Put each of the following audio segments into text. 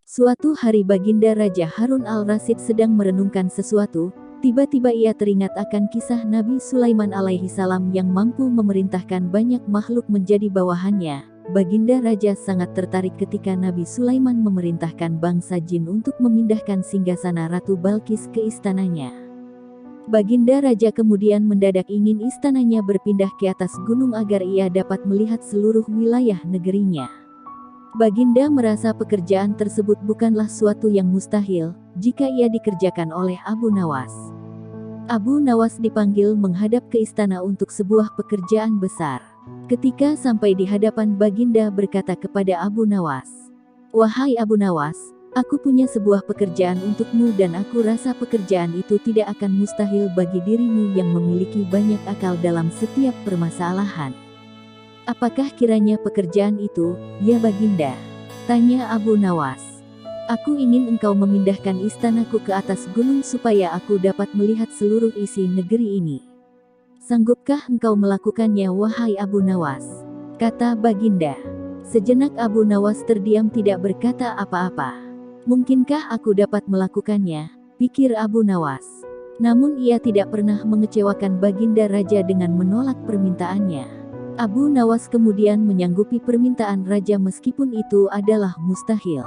Suatu hari Baginda Raja Harun al-Rasyid sedang merenungkan sesuatu, tiba-tiba ia teringat akan kisah Nabi Sulaiman alaihi salam yang mampu memerintahkan banyak makhluk menjadi bawahannya. Baginda Raja sangat tertarik ketika Nabi Sulaiman memerintahkan bangsa jin untuk memindahkan singgasana Ratu Balqis ke istananya. Baginda Raja kemudian mendadak ingin istananya berpindah ke atas gunung agar ia dapat melihat seluruh wilayah negerinya. Baginda merasa pekerjaan tersebut bukanlah suatu yang mustahil, jika ia dikerjakan oleh Abu Nawas. Abu Nawas dipanggil menghadap ke istana untuk sebuah pekerjaan besar. Ketika sampai di hadapan Baginda berkata kepada Abu Nawas, "Wahai Abu Nawas, aku punya sebuah pekerjaan untukmu dan aku rasa pekerjaan itu tidak akan mustahil bagi dirimu yang memiliki banyak akal dalam setiap permasalahan. Apakah kiranya pekerjaan itu, ya Baginda?" Tanya Abu Nawas. "Aku ingin engkau memindahkan istanaku ke atas gunung supaya aku dapat melihat seluruh isi negeri ini. Sanggupkah engkau melakukannya wahai Abu Nawas?" Kata Baginda. Sejenak Abu Nawas terdiam tidak berkata apa-apa. "Mungkinkah aku dapat melakukannya?" pikir Abu Nawas. Namun ia tidak pernah mengecewakan Baginda Raja dengan menolak permintaannya. Abu Nawas kemudian menyanggupi permintaan Raja meskipun itu adalah mustahil.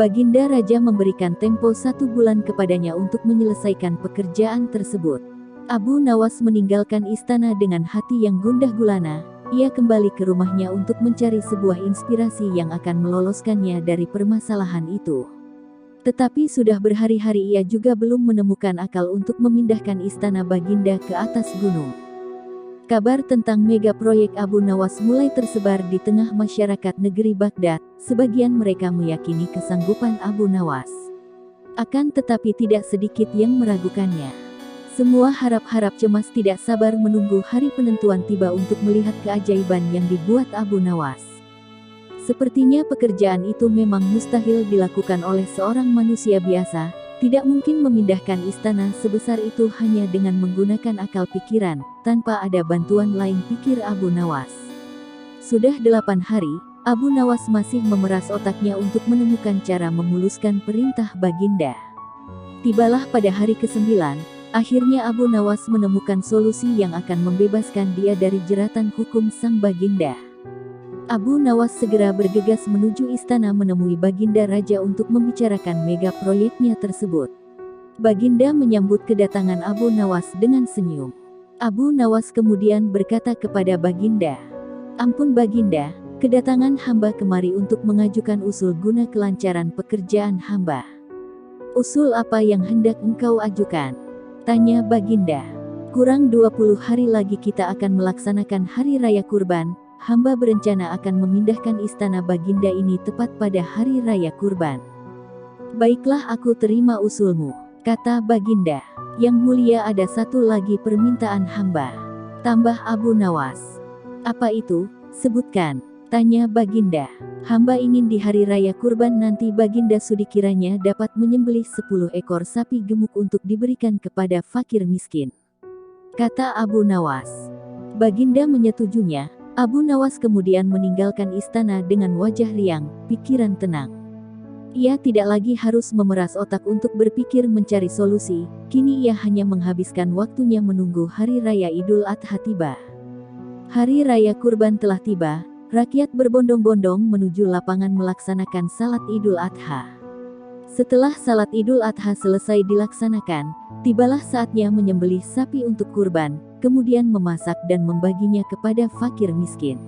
Baginda Raja memberikan tempo 1 bulan kepadanya untuk menyelesaikan pekerjaan tersebut. Abu Nawas meninggalkan istana dengan hati yang gundah gulana. Ia kembali ke rumahnya untuk mencari sebuah inspirasi yang akan meloloskannya dari permasalahan itu. Tetapi sudah berhari-hari ia juga belum menemukan akal untuk memindahkan istana Baginda ke atas gunung. Kabar tentang mega proyek Abu Nawas mulai tersebar di tengah masyarakat negeri Baghdad. Sebagian mereka meyakini kesanggupan Abu Nawas. Akan tetapi tidak sedikit yang meragukannya. Semua harap-harap cemas tidak sabar menunggu hari penentuan tiba untuk melihat keajaiban yang dibuat Abu Nawas. Sepertinya pekerjaan itu memang mustahil dilakukan oleh seorang manusia biasa. Tidak mungkin memindahkan istana sebesar itu hanya dengan menggunakan akal pikiran, tanpa ada bantuan lain, pikir Abu Nawas. Sudah 8 hari, Abu Nawas masih memeras otaknya untuk menemukan cara memuluskan perintah Baginda. Tibalah pada hari ke-9, akhirnya Abu Nawas menemukan solusi yang akan membebaskan dia dari jeratan hukum sang Baginda. Abu Nawas segera bergegas menuju istana menemui Baginda Raja untuk membicarakan mega proyeknya tersebut. Baginda menyambut kedatangan Abu Nawas dengan senyum. Abu Nawas kemudian berkata kepada Baginda, "Ampun Baginda, kedatangan hamba kemari untuk mengajukan usul guna kelancaran pekerjaan hamba." "Usul apa yang hendak engkau ajukan?" tanya Baginda. "Kurang 20 hari lagi kita akan melaksanakan Hari Raya Kurban. Hamba berencana akan memindahkan istana Baginda ini tepat pada Hari Raya Kurban." "Baiklah, aku terima usulmu," kata Baginda. "Yang mulia, ada satu lagi permintaan hamba," tambah Abu Nawas. "Apa itu? Sebutkan," tanya Baginda. "Hamba ingin di Hari Raya Kurban nanti Baginda Sudi kiranya dapat menyembelih 10 ekor sapi gemuk untuk diberikan kepada fakir miskin," kata Abu Nawas. Baginda menyetujuinya. Abu Nawas kemudian meninggalkan istana dengan wajah riang, pikiran tenang. Ia tidak lagi harus memeras otak untuk berpikir mencari solusi, kini ia hanya menghabiskan waktunya menunggu Hari Raya Idul Adha tiba. Hari Raya Kurban telah tiba, rakyat berbondong-bondong menuju lapangan melaksanakan salat Idul Adha. Setelah salat Idul Adha selesai dilaksanakan, tibalah saatnya menyembelih sapi untuk kurban, kemudian memasak dan membaginya kepada fakir miskin.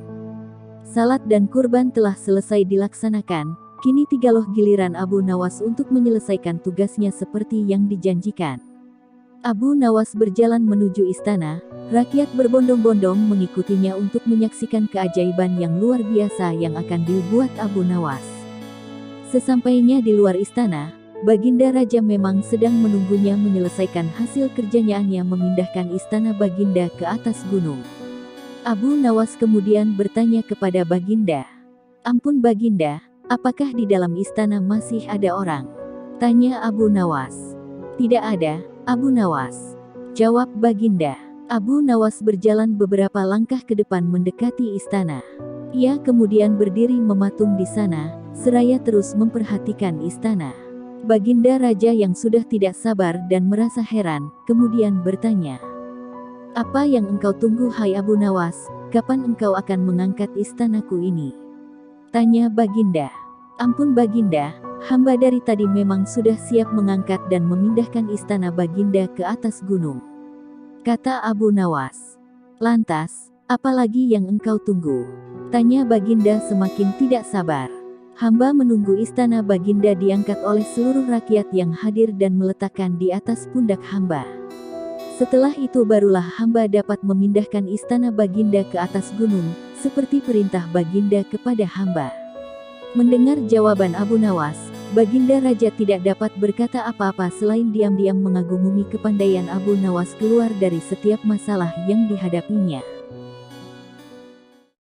Salat dan kurban telah selesai dilaksanakan, kini tinggallah giliran Abu Nawas untuk menyelesaikan tugasnya seperti yang dijanjikan. Abu Nawas berjalan menuju istana, rakyat berbondong-bondong mengikutinya untuk menyaksikan keajaiban yang luar biasa yang akan dibuat Abu Nawas. Sesampainya di luar istana, Baginda Raja memang sedang menunggunya menyelesaikan hasil kerjanya memindahkan istana Baginda ke atas gunung. Abu Nawas kemudian bertanya kepada Baginda, "Ampun Baginda, apakah di dalam istana masih ada orang?" tanya Abu Nawas. "Tidak ada, Abu Nawas," jawab Baginda. Abu Nawas berjalan beberapa langkah ke depan mendekati istana. Ia kemudian berdiri mematung di sana, seraya terus memperhatikan istana. Baginda Raja yang sudah tidak sabar dan merasa heran, kemudian bertanya, "Apa yang engkau tunggu hai Abu Nawas? Kapan engkau akan mengangkat istanaku ini?" Tanya Baginda. "Ampun Baginda, hamba dari tadi memang sudah siap mengangkat dan memindahkan istana Baginda ke atas gunung," kata Abu Nawas. "Lantas, apa lagi yang engkau tunggu?" Tanya Baginda semakin tidak sabar. "Hamba menunggu istana Baginda diangkat oleh seluruh rakyat yang hadir dan meletakkan di atas pundak hamba. Setelah itu barulah hamba dapat memindahkan istana Baginda ke atas gunung, seperti perintah Baginda kepada hamba." Mendengar jawaban Abu Nawas, Baginda Raja tidak dapat berkata apa-apa selain diam-diam mengagumi kepandaian Abu Nawas keluar dari setiap masalah yang dihadapinya.